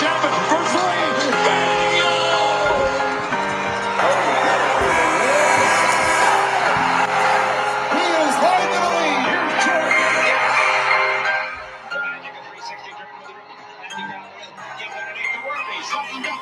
7 for 3. Bingo! He is heading to the lead. Here's Jordan. The Magic of 360 driven with the rip. Magic down the middle. Gives underneath the Worthy. Something up.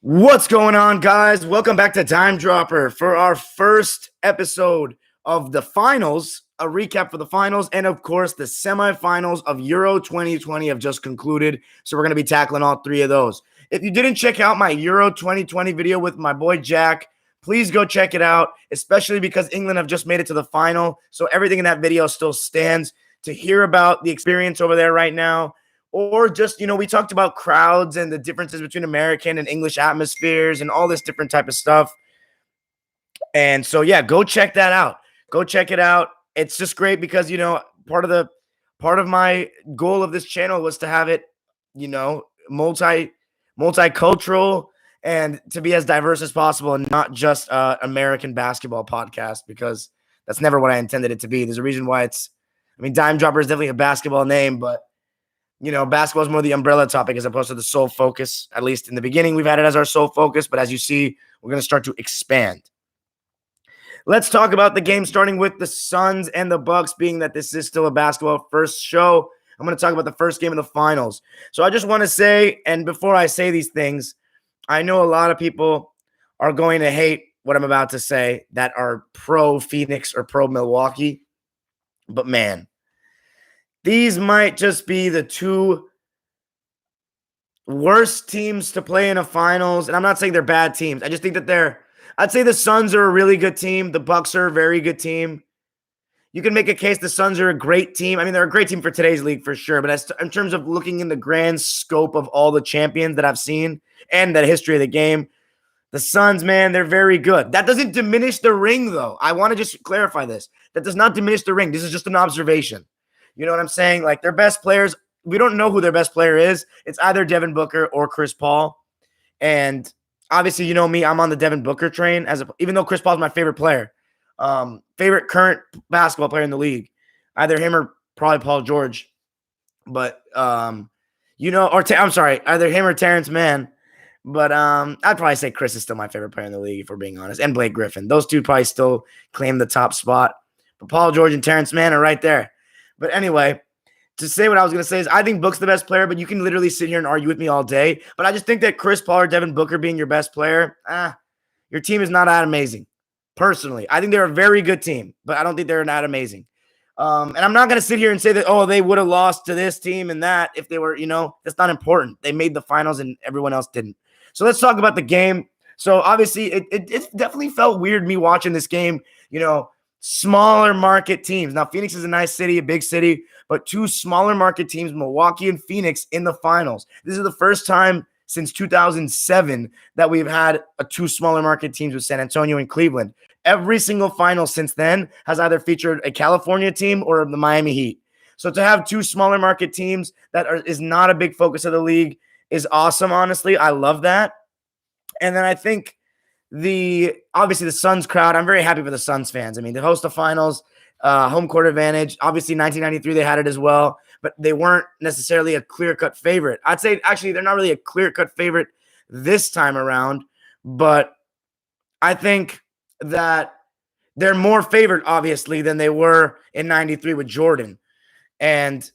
What's going on, guys? Welcome back to Dime Dropper for our first episode of the finals, a recap for the finals, and of course, the semifinals of Euro 2020 have just concluded. So we're going to be tackling all three of those. If you didn't check out my Euro 2020 video with my boy Jack, please go check it out, especially because England have just made it to the final. So everything in that video still stands. To hear about the experience over there right now, or just, we talked about crowds and the differences between American and English atmospheres and all this different type of stuff. And so, yeah, go check that out. Go check it out. It's just great because, part of my goal of this channel was to have it, multicultural and to be as diverse as possible and not just American basketball podcast, because that's never what I intended it to be. There's a reason why Dime Dropper is definitely a basketball name, but basketball is more the umbrella topic as opposed to the sole focus. At least in the beginning, we've had it as our sole focus, but as you see, we're going to start to expand. Let's talk about the game, starting with the Suns and the Bucks, being that this is still a basketball first show. I'm going to talk about the first game of the finals. So I just want to say, and before I say these things, I know a lot of people are going to hate what I'm about to say that are pro Phoenix or pro Milwaukee, but man, these might just be the two worst teams to play in a finals. And I'm not saying they're bad teams. I just think that I'd say the Suns are a really good team. The Bucks are a very good team. You can make a case the Suns are a great team. They're a great team for today's league for sure. But in terms of looking in the grand scope of all the champions that I've seen and the history of the game, the Suns, man, they're very good. That doesn't diminish the ring, though. I want to just clarify this. That does not diminish the ring. This is just an observation. You know what I'm saying? Like, their best players, we don't know who their best player is. It's either Devin Booker or Chris Paul. And obviously, you know me, I'm on the Devin Booker train, even though Chris Paul is my favorite player, favorite current basketball player in the league. Either him or probably Paul George. But, either him or Terrence Mann. But I'd probably say Chris is still my favorite player in the league, if we're being honest. And Blake Griffin. Those two probably still claim the top spot. But Paul George and Terrence Mann are right there. But anyway, to say what I was going to say is I think Book's the best player, but you can literally sit here and argue with me all day. But I just think that Chris Paul or Devin Booker being your best player, your team is not that amazing. Personally, I think they're a very good team, but I don't think they're that amazing. And I'm not going to sit here and say that, they would have lost to this team and that if they were, that's not important. They made the finals and everyone else didn't. So let's talk about the game. So obviously it definitely felt weird me watching this game, smaller market teams. Now, Phoenix is a nice city, a big city, but two smaller market teams, Milwaukee and Phoenix, in the finals. This is the first time since 2007 that we've had two smaller market teams with San Antonio and Cleveland. Every single final since then has either featured a California team or the Miami Heat. So to have two smaller market teams is not a big focus of the league is awesome, honestly. I love that. And then I think obviously the Suns crowd, I'm very happy for the Suns fans. To host the finals, home court advantage. Obviously, 1993, they had it as well, but they weren't necessarily a clear-cut favorite. I'd say, actually, they're not really a clear-cut favorite this time around, but I think that they're more favored, obviously, than they were in 93 with Jordan. And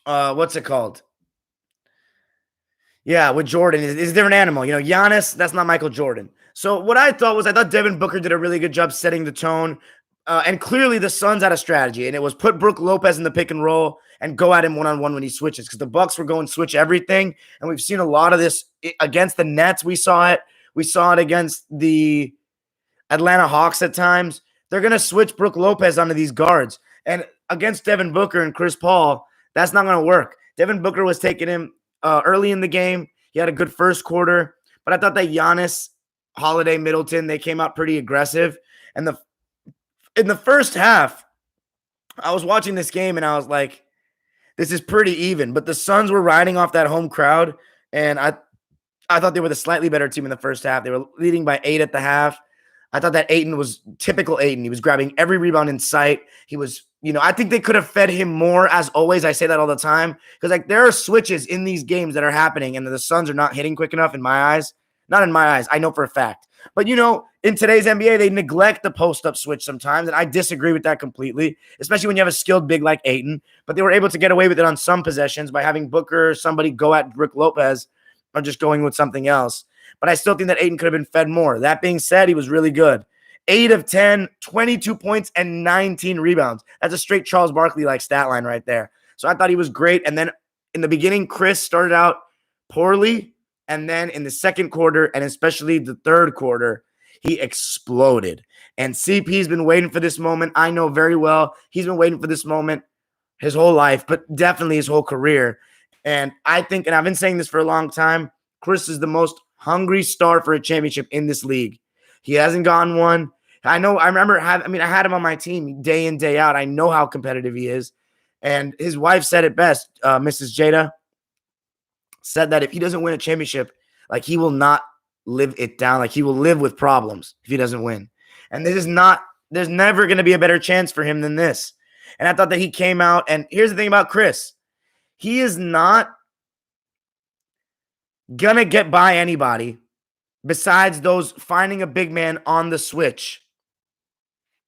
what's it called? Yeah, with Jordan, is a different animal. Giannis, that's not Michael Jordan. So what I thought Devin Booker did a really good job setting the tone. And clearly the Suns had a strategy, and it was put Brook Lopez in the pick and roll and go at him one-on-one when he switches, because the Bucks were going switch everything. And we've seen a lot of this against the Nets. We saw it. We saw it against the Atlanta Hawks at times. They're going to switch Brook Lopez onto these guards. And against Devin Booker and Chris Paul, that's not going to work. Devin Booker was taking him early in the game. He had a good first quarter, but I thought that Giannis, Holiday, Middleton, they came out pretty aggressive. And in the first half, I was watching this game and I was like, this is pretty even. But the Suns were riding off that home crowd, and I thought they were the slightly better team in the first half. They were leading by 8 at the half. I thought that Ayton was typical Ayton. He was grabbing every rebound in sight. He was, I think they could have fed him more, as always. I say that all the time because, like, there are switches in these games that are happening, and the Suns are not hitting quick enough in my eyes. Not in my eyes. I know for a fact. But, in today's NBA, they neglect the post-up switch sometimes, and I disagree with that completely, especially when you have a skilled big like Ayton. But they were able to get away with it on some possessions by having Booker or somebody go at Brook Lopez or just going with something else. But I still think that Ayton could have been fed more. That being said, he was really good. 8 of 10, 22 points, and 19 rebounds. That's a straight Charles Barkley-like stat line right there. So I thought he was great. And then in the beginning, Chris started out poorly. And then in the second quarter, and especially the third quarter, he exploded. And CP's been waiting for this moment. I know very well he's been waiting for this moment his whole life, but definitely his whole career. And I think, and I've been saying this for a long time, Chris is the most hungry star for a championship in this league. He hasn't gotten one. I had him on my team day in, day out. I know how competitive he is. And his wife said it best, Mrs. Jada, said that if he doesn't win a championship, like, he will not live it down. Like, he will live with problems if he doesn't win. And there's never going to be a better chance for him than this. And I thought that he came out, and here's the thing about Chris. He is not going to get by anybody besides those finding a big man on the switch.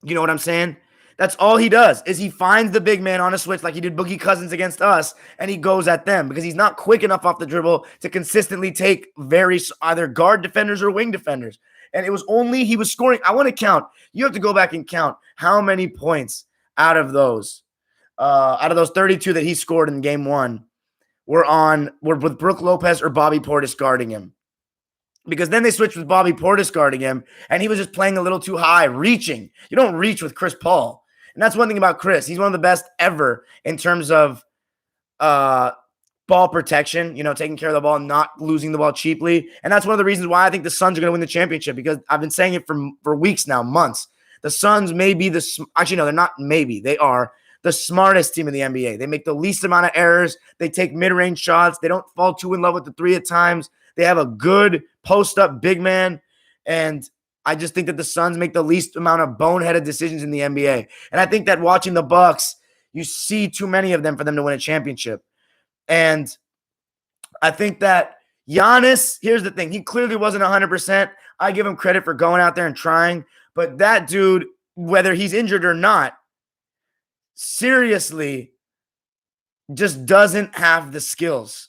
You know what I'm saying? That's all he does, is he finds the big man on a switch like he did Boogie Cousins against us, and he goes at them because he's not quick enough off the dribble to consistently take either guard defenders or wing defenders. And it was only he was scoring. I want to count. You have to go back and count how many points out of those 32 that he scored in game one were with Brook Lopez or Bobby Portis guarding him. Because then they switched with Bobby Portis guarding him, and he was just playing a little too high, reaching. You don't reach with Chris Paul. And that's one thing about Chris. He's one of the best ever in terms of ball protection, taking care of the ball, not losing the ball cheaply. And that's one of the reasons why I think the Suns are going to win the championship, because I've been saying it for weeks now, months. The Suns may be actually, no, they're not maybe. They are the smartest team in the NBA. They make the least amount of errors. They take mid-range shots. They don't fall too in love with the three at times. They have a good post-up big man. And I just think that the Suns make the least amount of boneheaded decisions in the NBA. And I think that watching the Bucks, you see too many of them for them to win a championship. And I think that Giannis, here's the thing. He clearly wasn't 100%. I give him credit for going out there and trying. But that dude, whether he's injured or not, seriously just doesn't have the skills.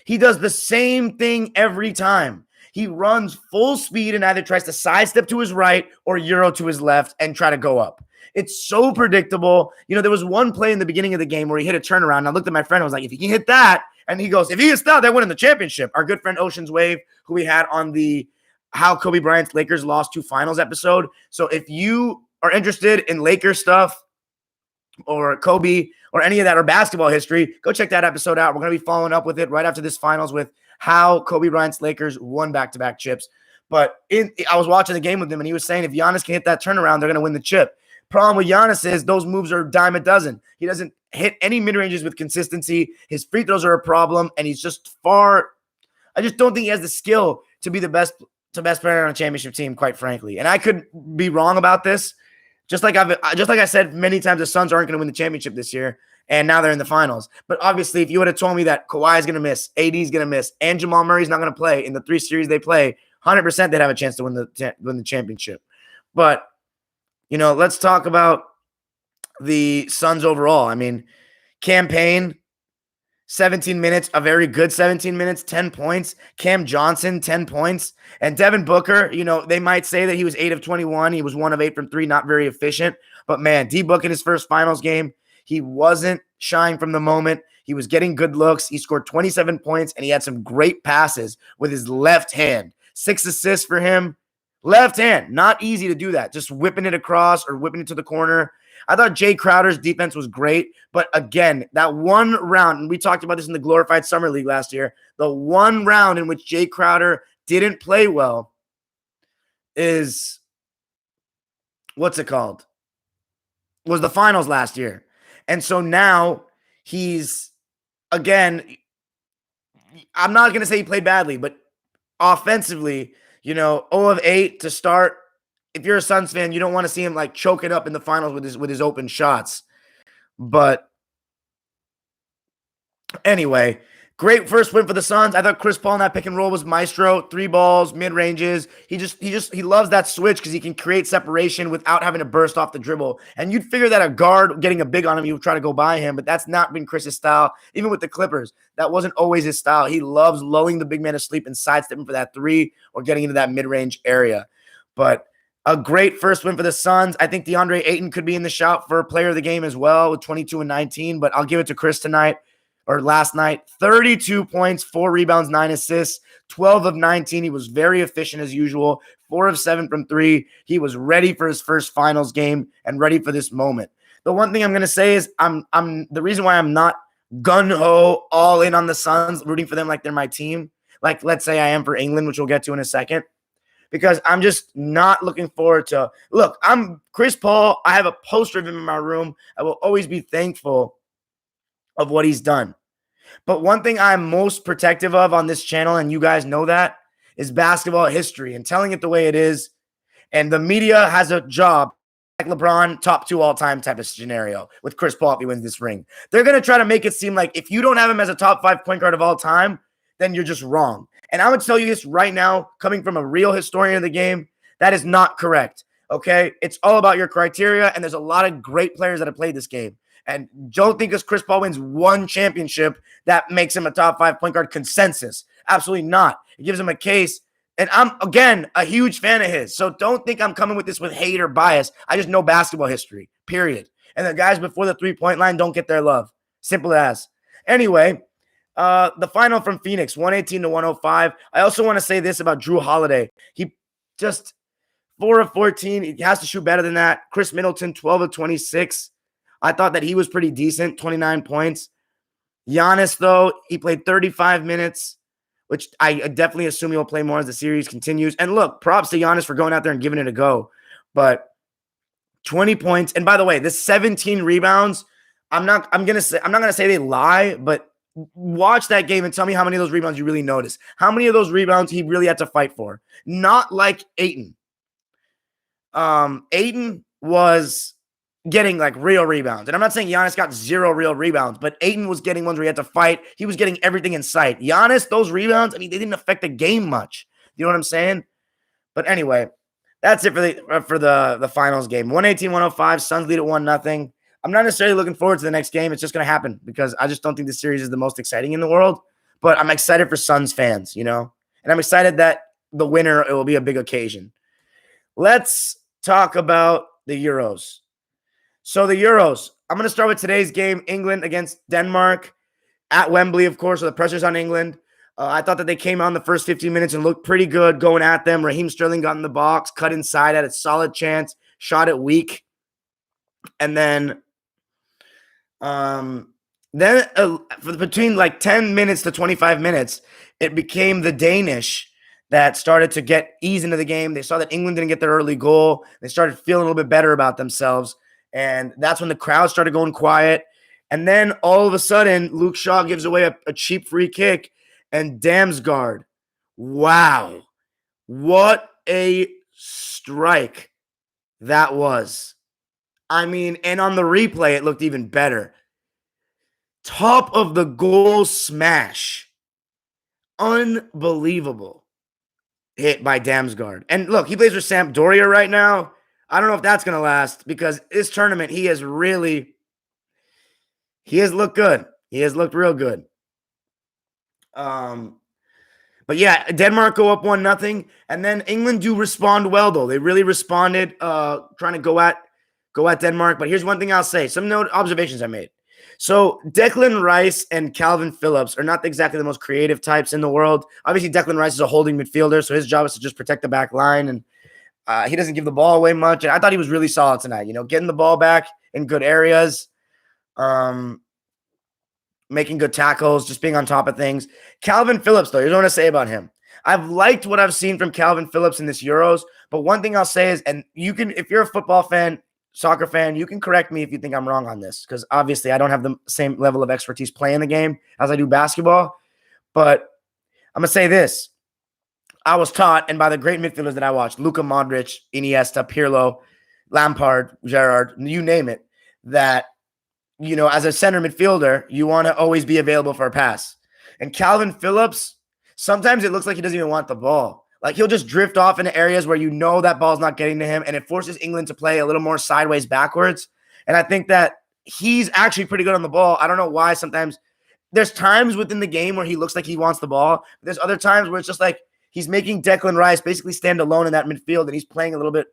He does the same thing every time. He runs full speed and either tries to sidestep to his right or Euro to his left and try to go up. It's so predictable. There was one play in the beginning of the game where he hit a turnaround. And I looked at my friend. I was like, if he can hit that, and he goes, if he hits that, they're winning the championship. Our good friend Ocean's Wave, who we had on the How Kobe Bryant's Lakers Lost 2 Finals episode. So if you are interested in Lakers stuff or Kobe or any of that or basketball history, go check that episode out. We're going to be following up with it right after this finals with how Kobe Bryant's Lakers won back-to-back chips. But I was watching the game with him, and he was saying if Giannis can hit that turnaround, they're going to win the chip. Problem with Giannis is those moves are a dime a dozen. He doesn't hit any mid-ranges with consistency. His free throws are a problem, and he's just far – I just don't think he has the skill to be the best player on a championship team, quite frankly. And I could be wrong about this. Just like I said many times, the Suns aren't going to win the championship this year, and now they're in the finals. But obviously, if you would have told me that Kawhi is going to miss, AD is going to miss, and Jamal Murray's not going to play in the 3 series they play, 100% they'd have a chance to win the championship. But let's talk about the Suns overall. I mean, Cam Payne, 17 minutes, a very good 17 minutes, 10 points. Cam Johnson, 10 points. And Devin Booker, they might say that he was 8 of 21. He was 1 of 8 from 3, not very efficient. But, man, D-Book in his first finals game, he wasn't shying from the moment. He was getting good looks. He scored 27 points, and he had some great passes with his left hand. 6 assists for him. Left hand, not easy to do that. Just whipping it across or whipping it to the corner. I thought Jay Crowder's defense was great, but again, that one round, and we talked about this in the glorified summer league last year, the one round in which Jay Crowder didn't play well is, what's it called? Was the finals last year. And so now he's, again, I'm not going to say he played badly, but offensively, 0 of 8 to start. If you're a Suns fan, you don't want to see him like choke it up in the finals with his open shots. But anyway, great first win for the Suns. I thought Chris Paul in that pick and roll was maestro. 3 balls, mid ranges. He loves that switch because he can create separation without having to burst off the dribble. And you'd figure that a guard getting a big on him, you would try to go by him, but that's not been Chris's style. Even with the Clippers, that wasn't always his style. He loves lulling the big man to sleep and sidestepping for that 3 or getting into that mid range area. But a great first win for the Suns. I think DeAndre Ayton could be in the shout for player of the game as well with 22 and 19, but I'll give it to Chris tonight. Or last night, 32 points, 4 rebounds, 9 assists, 12 of 19. He was very efficient as usual, 4 of 7 from 3. He was ready for his first finals game and ready for this moment. The one thing I'm going to say is I'm the reason why I'm not gun-ho all in on the Suns, rooting for them like they're my team, like let's say I am for England, which we'll get to in a second, because I'm just not looking forward to – look, I'm Chris Paul. I have a poster of him in my room. I will always be thankful of what he's done. But one thing I'm most protective of on this channel, and you guys know that, is basketball history and telling it the way it is. And the media has a job, like LeBron, top 2 all-time type of scenario with Chris Paul if he wins this ring. They're going to try to make it seem like if you don't have him as a top 5 point guard of all time, then you're just wrong. And I would tell you this right now, coming from a real historian of the game, that is not correct. Okay? It's all about your criteria, and there's a lot of great players that have played this game. And don't think because Chris Paul wins 1 championship that makes him a top 5 point guard consensus. Absolutely not. It gives him a case. And I'm, again, a huge fan of his. So don't think I'm coming with this with hate or bias. I just know basketball history, period. And the guys before the 3-point line don't get their love. Simple as. Anyway, the final from Phoenix, 118 to 105. I also want to say this about Drew Holiday. He just 4 of 14. He has to shoot better than that. Chris Middleton, 12 of 26. I thought that he was pretty decent, 29 points. Giannis, though, he played 35 minutes, which I definitely assume he will play more as the series continues. And look, props to Giannis for going out there and giving it a go. But 20 points. And by the way, this 17 rebounds, I'm not gonna say they lie, but watch that game and tell me how many of those rebounds you really notice. How many of those rebounds he really had to fight for? Not like Ayton. Ayton was getting like real rebounds. And I'm not saying Giannis got 0 real rebounds, but Ayton was getting ones where he had to fight. He was getting everything in sight. Giannis, those rebounds, I mean, they didn't affect the game much. You know what I'm saying? But anyway, that's it for the finals game. 118-105, Suns lead at 1-0. I'm not necessarily looking forward to the next game. It's just going to happen because I just don't think this series is the most exciting in the world. But I'm excited for Suns fans, And I'm excited that the winner, it will be a big occasion. Let's talk about the Euros. So the Euros, I'm going to start with today's game, England against Denmark at Wembley, of course, so the pressure's on England. I thought that they came on the first 15 minutes and looked pretty good going at them. Raheem Sterling got in the box, cut inside, had a solid chance, shot it weak. And then between like 10 minutes to 25 minutes, it became the Danish that started to get ease into the game. They saw that England didn't get their early goal. They started feeling a little bit better about themselves. And that's when the crowd started going quiet. And then all of a sudden, Luke Shaw gives away a cheap free kick. And Damsgaard, wow, what a strike that was. I mean, and on the replay, it looked even better. Top of the goal smash. Unbelievable hit by Damsgaard. And look, he plays for Sampdoria right now. I don't know if that's going to last because this tournament, he has looked good. He has looked real good. But yeah, Denmark go up 1-0, and then England do respond well though. They really responded, trying to go at Denmark. But here's one thing I'll say: some observations I made. So Declan Rice and Calvin Phillips are not exactly the most creative types in the world. Obviously, Declan Rice is a holding midfielder, so his job is to just protect the back line, and he doesn't give the ball away much. And I thought he was really solid tonight. Getting the ball back in good areas. Making good tackles, just being on top of things. Calvin Phillips, though, here's what I want to say about him. I've liked what I've seen from Calvin Phillips in this Euros, but one thing I'll say is, and you can, if you're a football fan, soccer fan, you can correct me if you think I'm wrong on this, because obviously I don't have the same level of expertise playing the game as I do basketball, but I'm going to say this. I was taught, and by the great midfielders that I watched, Luka Modric, Iniesta, Pirlo, Lampard, Gerrard, you name it, that, as a center midfielder, you want to always be available for a pass. And Calvin Phillips, sometimes it looks like he doesn't even want the ball. Like he'll just drift off into areas where that ball's not getting to him, and it forces England to play a little more sideways backwards. And I think that he's actually pretty good on the ball. I don't know why sometimes there's times within the game where he looks like he wants the ball. But there's other times where it's just like he's making Declan Rice basically stand alone in that midfield, and he's playing a little bit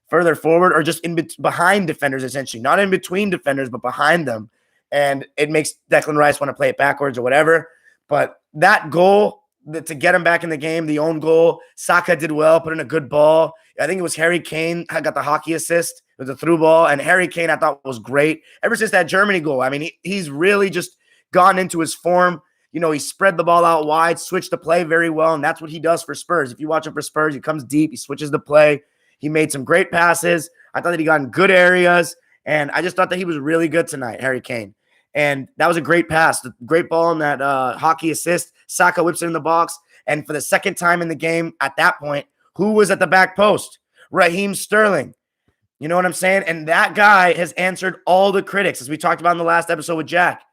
further forward or just behind defenders, essentially. Not in between defenders, but behind them. And it makes Declan Rice want to play it backwards or whatever. But that goal to get him back in the game, the own goal, Saka did well, put in a good ball. I think it was Harry Kane got the hockey assist. It was a through ball, and Harry Kane I thought was great. Ever since that Germany goal, I mean, he's really just gone into his form. He spread the ball out wide, switched the play very well, and that's what he does for Spurs. If you watch him for Spurs, he comes deep, he switches the play. He made some great passes. I thought that he got in good areas, and I just thought that he was really good tonight, Harry Kane. And that was a great pass, the great ball in that hockey assist. Saka whips it in the box, and for the second time in the game at that point, who was at the back post? Raheem Sterling. You know what I'm saying? And that guy has answered all the critics, as we talked about in the last episode with Jack.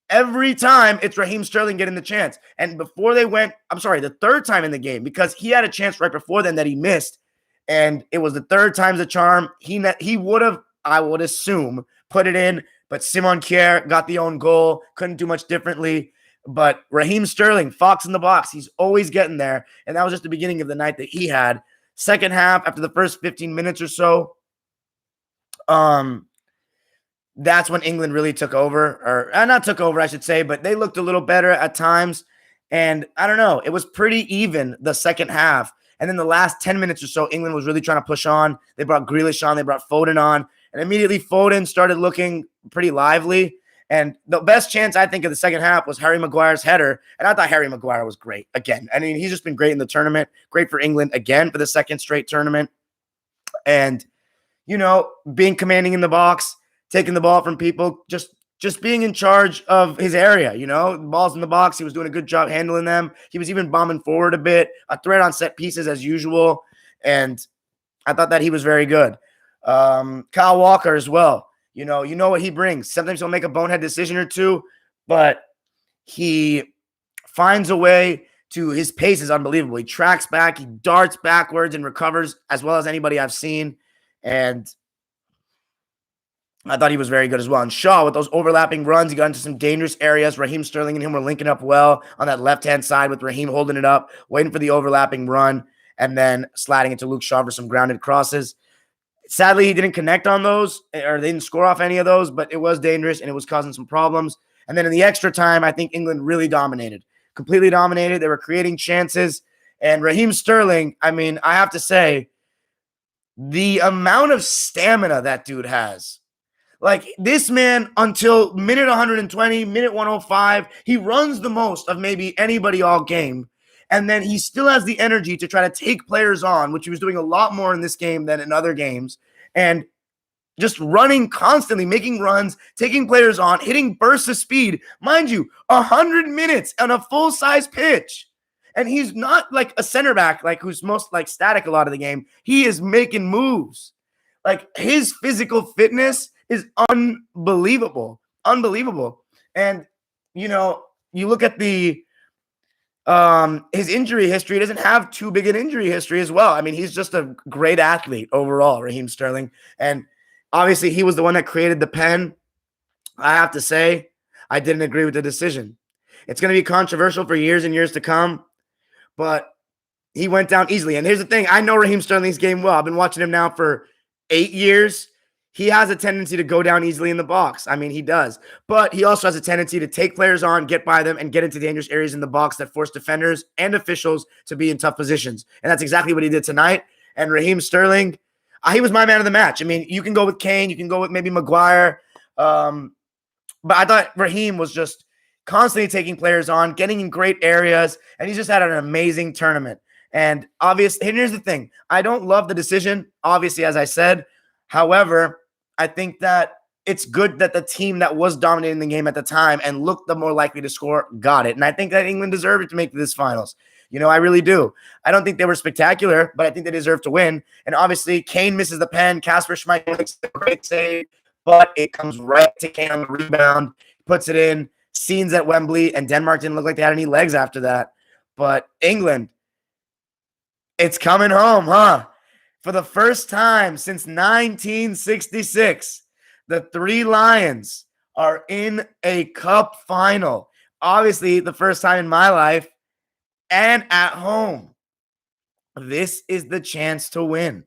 Every time it's Raheem Sterling getting the chance. And before they went, the third time in the game, because he had a chance right before then that he missed. And it was the third time's a charm. He would have, I would assume, put it in, but Simon Kjær got the own goal. Couldn't do much differently. But Raheem Sterling, Fox in the box, he's always getting there. And that was just the beginning of the night that he had. Second half, after the first 15 minutes or so, that's when England really took over, or not took over, I should say, but they looked a little better at times. And I don't know, it was pretty even the second half. And then the last 10 minutes or so, England was really trying to push on. They brought Grealish on. They brought Foden on. And immediately Foden started looking pretty lively. And the best chance, I think, of the second half was Harry Maguire's header. And I thought Harry Maguire was great again. I mean, he's just been great in the tournament. Great for England again for the second straight tournament. And, being commanding in the box, taking the ball from people, just being in charge of his area, the ball's in the box. He was doing a good job handling them. He was even bombing forward a bit, a threat on set pieces as usual. And I thought that he was very good. Kyle Walker as well. You know what he brings. Sometimes he'll make a bonehead decision or two, but he finds a way to, his pace is unbelievable. He tracks back, he darts backwards and recovers as well as anybody I've seen. And I thought he was very good as well. And Shaw, with those overlapping runs, he got into some dangerous areas. Raheem Sterling and him were linking up well on that left-hand side with Raheem holding it up, waiting for the overlapping run, and then sliding into Luke Shaw for some grounded crosses. Sadly, he didn't connect on those, or they didn't score off any of those, but it was dangerous, and it was causing some problems. And then in the extra time, I think England really dominated, completely dominated. They were creating chances. And Raheem Sterling, I mean, I have to say, the amount of stamina that dude has. Like, this man, until minute 120, minute 105, he runs the most of maybe anybody all game. And then he still has the energy to try to take players on, which he was doing a lot more in this game than in other games. And just running constantly, making runs, taking players on, hitting bursts of speed. Mind you, 100 minutes on a full-size pitch. And he's not like a center back, like who's most like static a lot of the game. He is making moves. Like, his physical fitness is unbelievable. And, you look at the his injury history. He doesn't have too big an injury history as well. I mean, he's just a great athlete overall, Raheem Sterling. And obviously, he was the one that created the pen. I have to say, I didn't agree with the decision. It's going to be controversial for years and years to come, but he went down easily. And here's the thing. I know Raheem Sterling's game well. I've been watching him now for 8 years. He has a tendency to go down easily in the box. I mean, he does. But he also has a tendency to take players on, get by them, and get into dangerous areas in the box that force defenders and officials to be in tough positions. And that's exactly what he did tonight. And Raheem Sterling, he was my man of the match. I mean, you can go with Kane. You can go with maybe Maguire. But I thought Raheem was just constantly taking players on, getting in great areas, and he just had an amazing tournament. And obviously, and here's the thing. I don't love the decision, obviously, as I said. However, I think that it's good that the team that was dominating the game at the time and looked the more likely to score got it. And I think that England deserved it to make this finals. I really do. I don't think they were spectacular, but I think they deserve to win. And obviously, Kane misses the pen. Kasper Schmeichel makes a great save, but it comes right to Kane on the rebound, puts it in. Scenes at Wembley, and Denmark didn't look like they had any legs after that. But England, it's coming home, huh? For the first time since 1966, the three Lions are in a cup final. Obviously, the first time in my life and at home. This is the chance to win.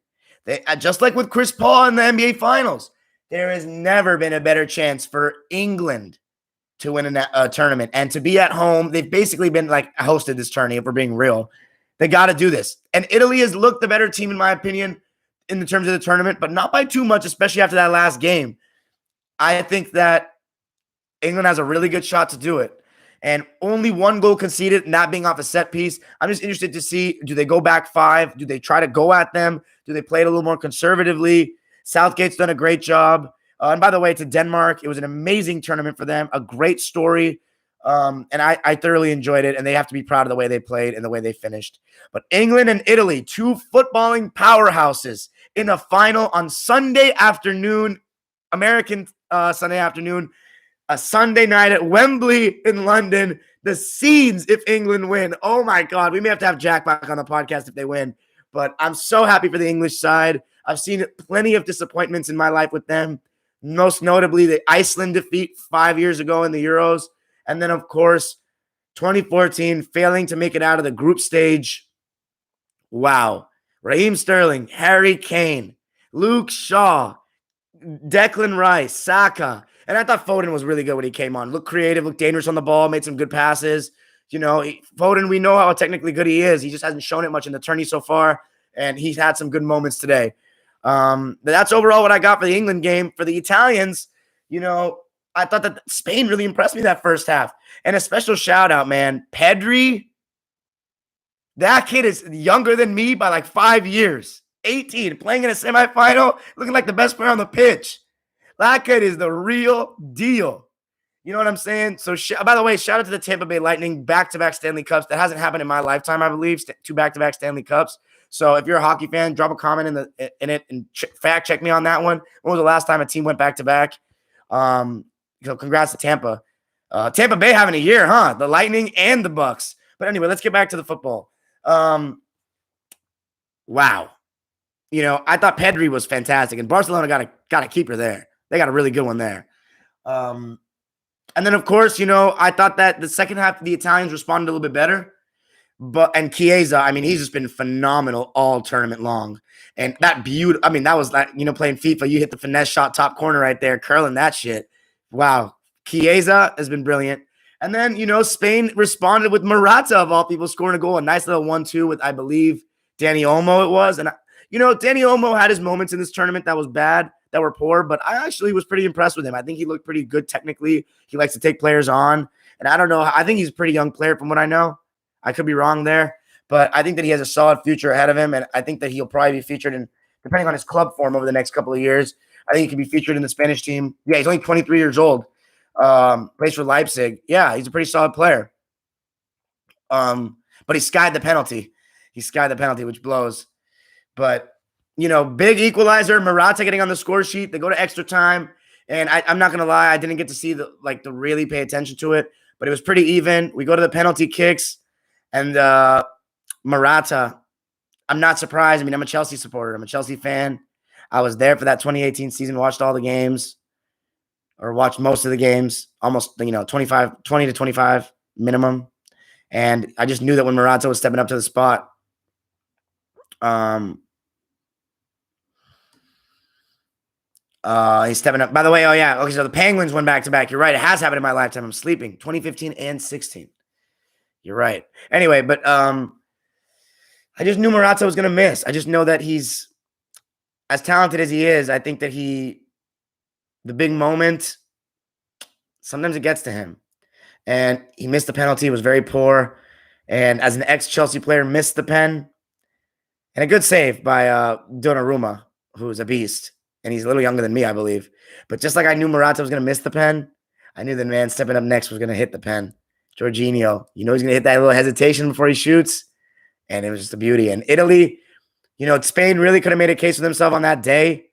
Just like with Chris Paul in the NBA Finals, there has never been a better chance for England to win a tournament and to be at home. They've basically been like hosted this tourney, if we're being real. They got to do this. And Italy has looked the better team, in my opinion, in the terms of the tournament, but not by too much, especially after that last game. I think that England has a really good shot to do it. And only one goal conceded, not being off a set piece. I'm just interested to see, do they go back 5? Do they try to go at them? Do they play it a little more conservatively? Southgate's done a great job. And by the way, to Denmark, it was an amazing tournament for them, a great story. And I thoroughly enjoyed it, and they have to be proud of the way they played and the way they finished. But England and Italy, two footballing powerhouses in a final on Sunday afternoon, American Sunday afternoon, a Sunday night at Wembley in London. The scenes if England win. Oh, my God. We may have to have Jack back on the podcast if they win. But I'm so happy for the English side. I've seen plenty of disappointments in my life with them, most notably the Iceland defeat 5 years ago in the Euros. And then, of course, 2014, failing to make it out of the group stage. Wow. Raheem Sterling, Harry Kane, Luke Shaw, Declan Rice, Saka. And I thought Foden was really good when he came on. Looked creative, looked dangerous on the ball, made some good passes. Foden, we know how technically good he is. He just hasn't shown it much in the tourney so far, and he's had some good moments today. But that's overall what I got for the England game. For the Italians, I thought that Spain really impressed me that first half. And a special shout out, man. Pedri, that kid is younger than me by like 5 years. 18, playing in a semifinal, looking like the best player on the pitch. That kid is the real deal. You know what I'm saying? So, by the way, shout out to the Tampa Bay Lightning, back-to-back Stanley Cups. That hasn't happened in my lifetime, I believe, 2 back-to-back Stanley Cups. So if you're a hockey fan, drop a comment in it and fact check me on that one. When was the last time a team went back-to-back? Congrats to Tampa. Tampa Bay having a year, huh? The Lightning and the Bucks. But anyway, let's get back to the football. Wow. I thought Pedri was fantastic, and Barcelona got a keeper there. They got a really good one there. And then, of course, I thought that the second half, the Italians responded a little bit better. And Chiesa, he's just been phenomenal all tournament long. And that that was like, playing FIFA, you hit the finesse shot top corner right there, curling that shit. Wow. Chiesa has been brilliant. And then, Spain responded with Morata, of all people, scoring a goal. A nice little 1-2 with, I believe, Dani Olmo it was. And, Dani Olmo had his moments in this tournament that was bad, that were poor, but I actually was pretty impressed with him. I think he looked pretty good technically. He likes to take players on. And I don't know. I think he's a pretty young player from what I know. I could be wrong there. But I think that he has a solid future ahead of him. And I think that he'll probably be featured in, depending on his club form over the next couple of years, I think he could be featured in the Spanish team. Yeah, he's only 23 years old. Plays for Leipzig. Yeah, he's a pretty solid player. But he skied the penalty. Which blows. But, big equalizer. Morata getting on the score sheet. They go to extra time. And I'm not going to lie, I didn't get to see the really pay attention to it. But it was pretty even. We go to the penalty kicks. And Morata, I'm not surprised. I'm a Chelsea supporter. I'm a Chelsea fan. I was there for that 2018 season, watched all the games. Or watched most of the games, almost 20 to 25 minimum. And I just knew that when Morata was stepping up to the spot, he's stepping up. By the way, oh yeah, okay, so the Penguins went back-to-back. You're right, it has happened in my lifetime. I'm sleeping. 2015 and 16. You're right. Anyway, but I just knew Morata was going to miss. I just know that he's as talented as he is. I think that the big moment, sometimes it gets to him. And he missed the penalty. It was very poor. And as an ex-Chelsea player, missed the pen. And a good save by Donnarumma, who's a beast. and he's a little younger than me, I believe. But just like I knew Morata was going to miss the pen, I knew the man stepping up next was going to hit the pen. Jorginho, he's going to hit that little hesitation before he shoots, and it was just a beauty. And Italy, Spain really could have made a case for themselves on that day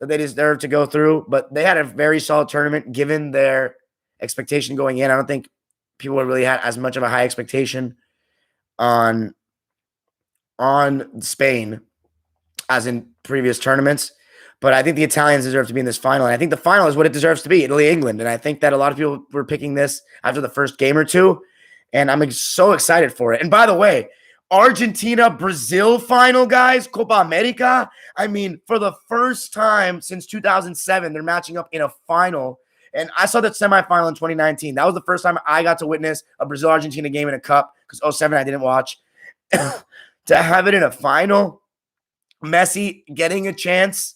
that they deserved to go through, but they had a very solid tournament given their expectation going in. I don't think people really had as much of a high expectation on Spain as in previous tournaments. But I think the Italians deserve to be in this final. And I think the final is what it deserves to be, Italy, England. And I think that a lot of people were picking this after the first game or two. And I'm so excited for it. And by the way, Argentina, Brazil final, guys, Copa America. I mean, for the first time since 2007, they're matching up in a final. And I saw that semifinal in 2019. That was the first time I got to witness a Brazil-Argentina game in a cup because 2007 I didn't watch. To have it in a final, Messi getting a chance,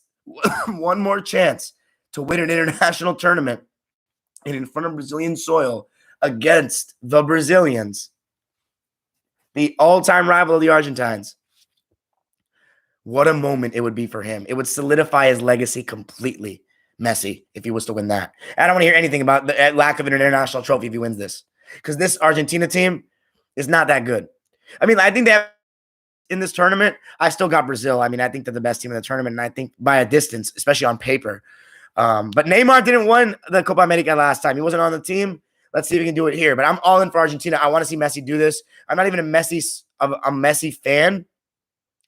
one more chance to win an international tournament and in front of Brazilian soil against the Brazilians, the all-time rival of the Argentines. What a moment it would be for him. It would solidify his legacy completely, Messi, if he was to win that. I don't want to hear anything about the lack of an international trophy if he wins this, because this Argentina team is not that good. I mean, I think they have in this tournament, I still got Brazil. I mean, I think they're the best team in the tournament, and I think by a distance, especially on paper. But Neymar didn't win the Copa America last time. He wasn't on the team. Let's see if we can do it here. But I'm all in for Argentina. I want to see Messi do this. I'm not even a Messi fan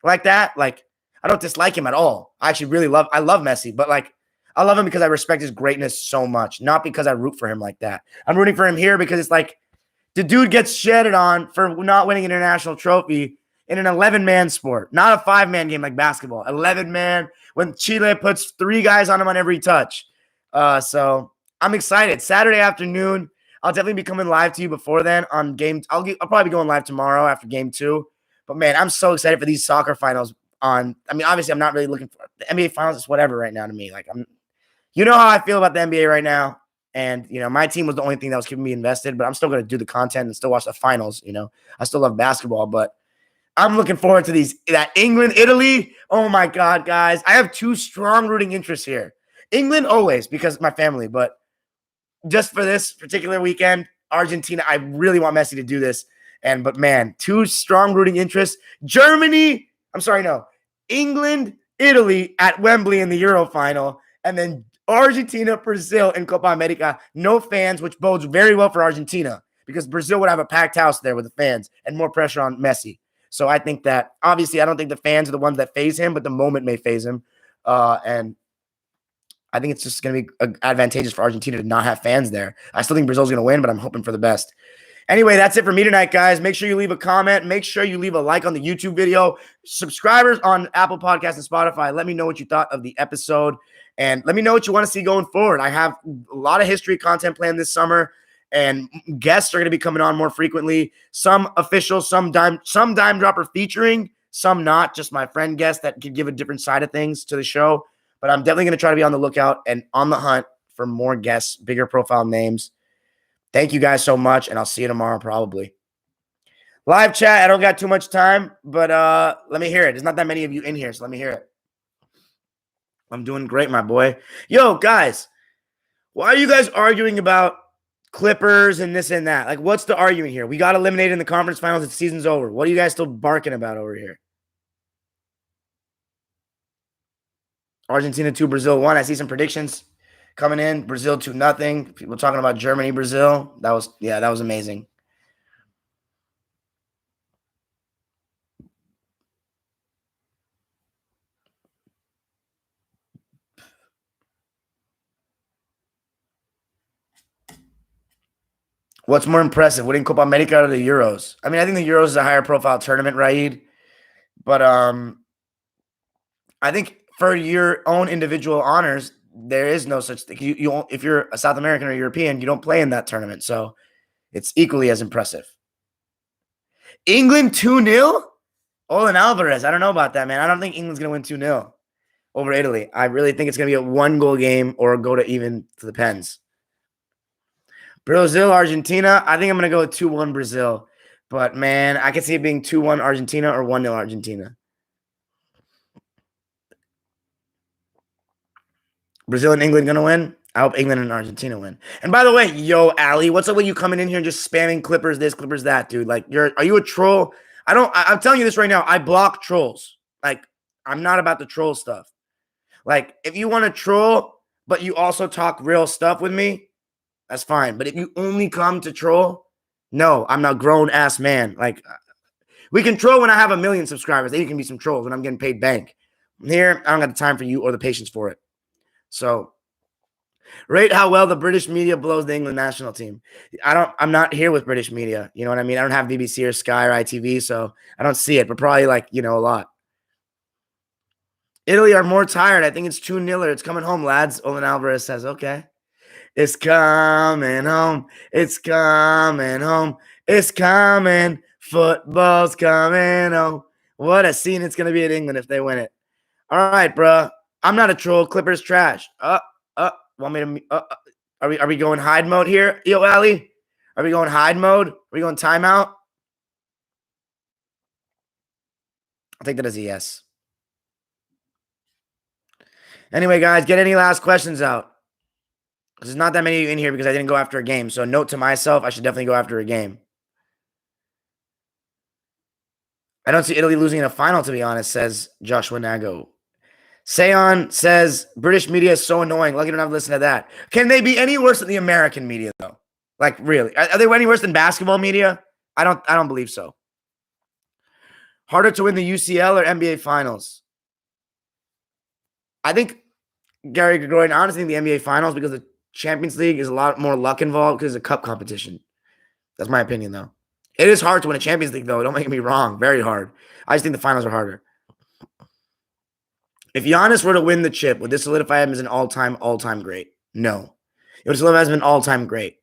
like that. Like, I don't dislike him at all. I love Messi, but like, I love him because I respect his greatness so much, not because I root for him like that. I'm rooting for him here because it's like the dude gets shedded on for not winning an international trophy in an 11-man sport, not a 5-man game like basketball. 11-man when Chile puts 3 guys on him on every touch. So I'm excited. Saturday afternoon, I'll definitely be coming live to you before then on game. I'll probably be going live tomorrow after game 2. But man, I'm so excited for these soccer finals. Obviously, I'm not really looking for the NBA finals. It's whatever right now to me. Like you know how I feel about the NBA right now. And, my team was the only thing that was keeping me invested, but I'm still going to do the content and still watch the finals. I still love basketball, but I'm looking forward to that England, Italy. Oh my God, guys. I have 2 strong rooting interests here. England always because of my family, but just for this particular weekend, Argentina, I really want Messi to do this. But man, 2 strong rooting interests. England, Italy at Wembley in the Euro final, and then Argentina, Brazil in Copa America. No fans, which bodes very well for Argentina because Brazil would have a packed house there with the fans and more pressure on Messi. So I think that, obviously, I don't think the fans are the ones that phase him, but the moment may phase him. And I think it's just going to be advantageous for Argentina to not have fans there. I still think Brazil's going to win, but I'm hoping for the best. Anyway, that's it for me tonight, guys. Make sure you leave a comment. Make sure you leave a like on the YouTube video. Subscribers on Apple Podcasts and Spotify, let me know what you thought of the episode. And let me know what you want to see going forward. I have a lot of history content planned this summer. And guests are going to be coming on more frequently. Some official, some dime dropper featuring, some not. Just my friend guests that could give a different side of things to the show. But I'm definitely going to try to be on the lookout and on the hunt for more guests, bigger profile names. Thank you guys so much, and I'll see you tomorrow probably. Live chat, I don't got too much time, but let me hear it. There's not that many of you in here, so let me hear it. I'm doing great, my boy. Yo, guys, why are you guys arguing about Clippers and this and that? Like, what's the argument here? We got eliminated in the conference finals. The season's over. What are you guys still barking about over here? Argentina 2, Brazil 1. I see some predictions coming in. Brazil 2-0. People talking about Germany, Brazil. That was amazing. What's more impressive, winning Copa America or the Euros? I mean, I think the Euros is a higher profile tournament, Raid. But I think for your own individual honors, there is no such thing. You if you're a South American or European, you don't play in that tournament. So it's equally as impressive. England 2-0? Olin Alvarez. I don't know about that, man. I don't think England's going to win 2-0 over Italy. I really think it's going to be a 1-goal game or go to even to the pens. Brazil, Argentina. I think I'm going to go with 2-1 Brazil. But, man, I can see it being 2-1 Argentina or 1-0 Argentina. Brazil and England gonna win? I hope England and Argentina win. And by the way, yo, Ali, what's up with you coming in here and just spamming Clippers this, Clippers that, dude? Like, are you a troll? I'm telling you this right now. I block trolls. Like, I'm not about the troll stuff. Like, if you want to troll, but you also talk real stuff with me, that's fine. But if you only come to troll, no, I'm not a grown ass man. Like, we can troll when I have 1 million subscribers. Then you can be some trolls when I'm getting paid bank. Here, I don't got the time for you or the patience for it. So, rate how well the British media blows the England national team. I'm not here with British media. You know what I mean? I don't have BBC or Sky or ITV, so I don't see it, but probably like, a lot. Italy are more tired. I think it's 2-0. It's coming home, lads. Olin Alvarez says, okay. It's coming home. It's coming home. It's coming. Football's coming home. What a scene it's going to be at England if they win it. All right, bro. I'm not a troll. Clippers trash. Want me to? Are we going hide mode here, Yo Ali? Are we going hide mode? Are we going timeout? I think that is a yes. Anyway, guys, get any last questions out? Because there's not that many of you in here because I didn't go after a game. So note to myself, I should definitely go after a game. I don't see Italy losing in a final, to be honest, says Joshua Nago. Seon says, British media is so annoying. Lucky to not listen to that. Can they be any worse than the American media, though? Like, really? Are they any worse than basketball media? I don't believe so. Harder to win the UCL or NBA Finals? I think, Gary Gregorian, I honestly think the NBA Finals because the Champions League is a lot more luck involved because it's a cup competition. That's my opinion, though. It is hard to win a Champions League, though. Don't make me wrong. Very hard. I just think the finals are harder. If Giannis were to win the chip, would this solidify him as an all-time great? No. It would solidify him as an all-time great.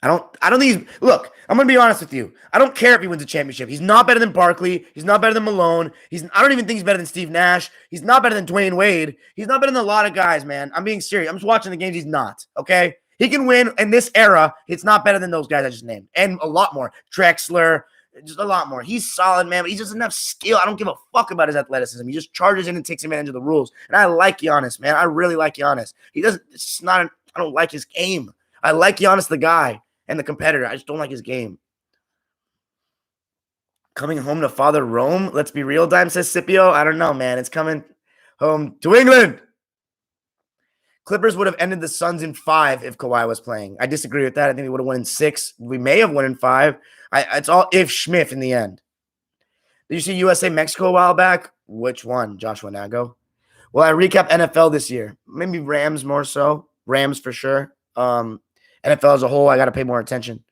I don't think look, I'm going to be honest with you. I don't care if he wins a championship. He's not better than Barkley. He's not better than Malone. I don't even think he's better than Steve Nash. He's not better than Dwayne Wade. He's not better than a lot of guys, man. I'm being serious. I'm just watching the games. He's not, okay? He can win in this era. It's not better than those guys I just named. And a lot more. Drexler, just a lot more. He's solid, man, but he doesn't have skill. I don't give a fuck about his athleticism. He just charges in and takes advantage of the rules. And I like Giannis, man. I really like Giannis. I don't like his game. I like Giannis, the guy and the competitor. I just don't like his game. Coming home to Father Rome? Let's be real, Dime, says Scipio. I don't know, man. It's coming home to England. Clippers would have ended the Suns in 5 if Kawhi was playing. I disagree with that. I think we would have won in 6. We may have won in 5. It's all if Schmiff in the end. Did you see USA Mexico a while back? Which one? Joshua Nago. Well, I recap NFL this year. Maybe Rams more so. Rams for sure. NFL as a whole, I got to pay more attention.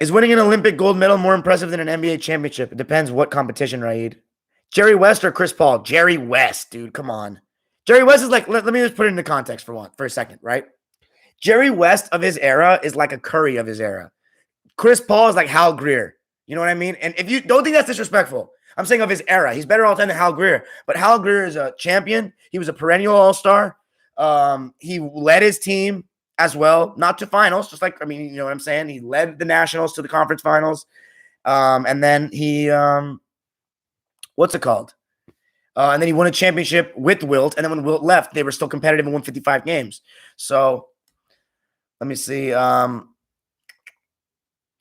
Is winning an Olympic gold medal more impressive than an NBA championship? It depends what competition, Raid. Jerry West or Chris Paul? Jerry West, dude. Come on. Jerry West is like, let me just put it into context for a second, right? Jerry West of his era is like a Curry of his era. Chris Paul is like Hal Greer. You know what I mean? And if you don't think that's disrespectful, I'm saying of his era. He's better all the time than Hal Greer. But Hal Greer is a champion. He was a perennial all-star. He led his team as well, not to finals, just like, you know what I'm saying? He led the Nationals to the conference finals. And then he, what's it called? And then he won a championship with Wilt. And then when Wilt left, they were still competitive and won 55 games. So let me see.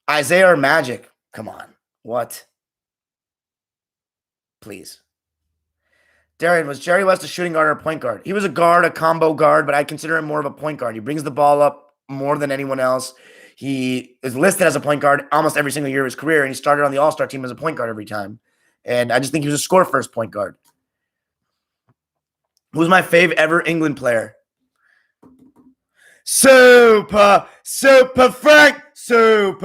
Isaiah or Magic? Come on. What? Please. Darian, was Jerry West a shooting guard or a point guard? He was a guard, a combo guard, but I consider him more of a point guard. He brings the ball up more than anyone else. He is listed as a point guard almost every single year of his career, and he started on the All-Star team as a point guard every time. And I just think he was a score-first point guard. Who's my fave ever England player? Super Frank, Super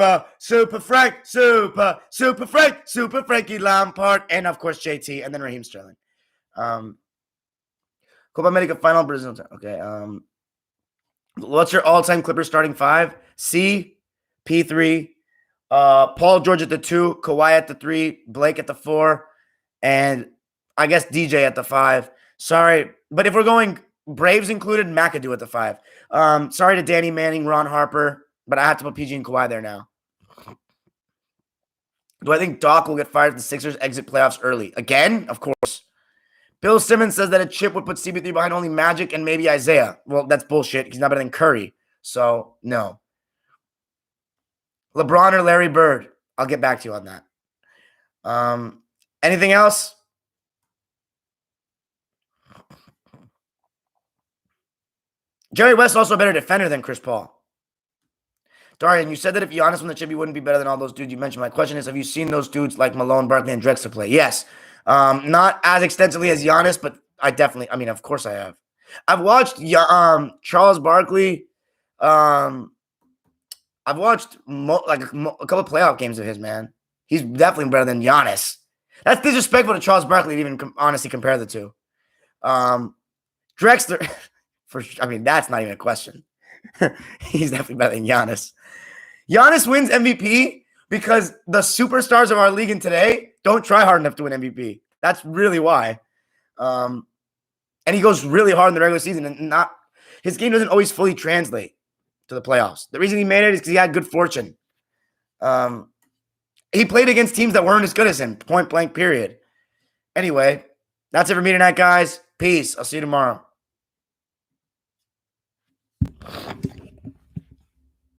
Frank, Super Frankie Lampard, and of course JT, and then Raheem Sterling. Copa America final Brazil. Okay. What's your all-time Clippers starting 5? C, P3, Paul George at the 2, Kawhi at the 3, Blake at the 4, and I guess DJ at the 5. Sorry, but if we're going Braves included, McAdoo at the 5. Sorry to Danny Manning, Ron Harper, but I have to put PG and Kawhi there now. Do I think Doc will get fired if the Sixers exit playoffs early? Again? Of course. Bill Simmons says that a chip would put CP3 behind only Magic and maybe Isaiah. Well, that's bullshit. He's not better than Curry. So, no. LeBron or Larry Bird? I'll get back to you on that. Anything else? Jerry West is also a better defender than Chris Paul. Darian, you said that if Giannis won the chip, he wouldn't be better than all those dudes you mentioned. My question is, have you seen those dudes like Malone, Barkley, and Drexler play? Yes. Not as extensively as Giannis, but of course I have. I've watched Charles Barkley. I've watched a couple of playoff games of his, man. He's definitely better than Giannis. That's disrespectful to Charles Barkley to even honestly compare the two. Drexler, that's not even a question. He's definitely better than Giannis. Giannis wins MVP because the superstars of our league in today don't try hard enough to win MVP. That's really why. And he goes really hard in the regular season, and his game doesn't always fully translate to the playoffs. The reason he made it is because he had good fortune. He played against teams that weren't as good as him, point blank, period. Anyway, that's it for me tonight, guys. Peace. I'll see you tomorrow.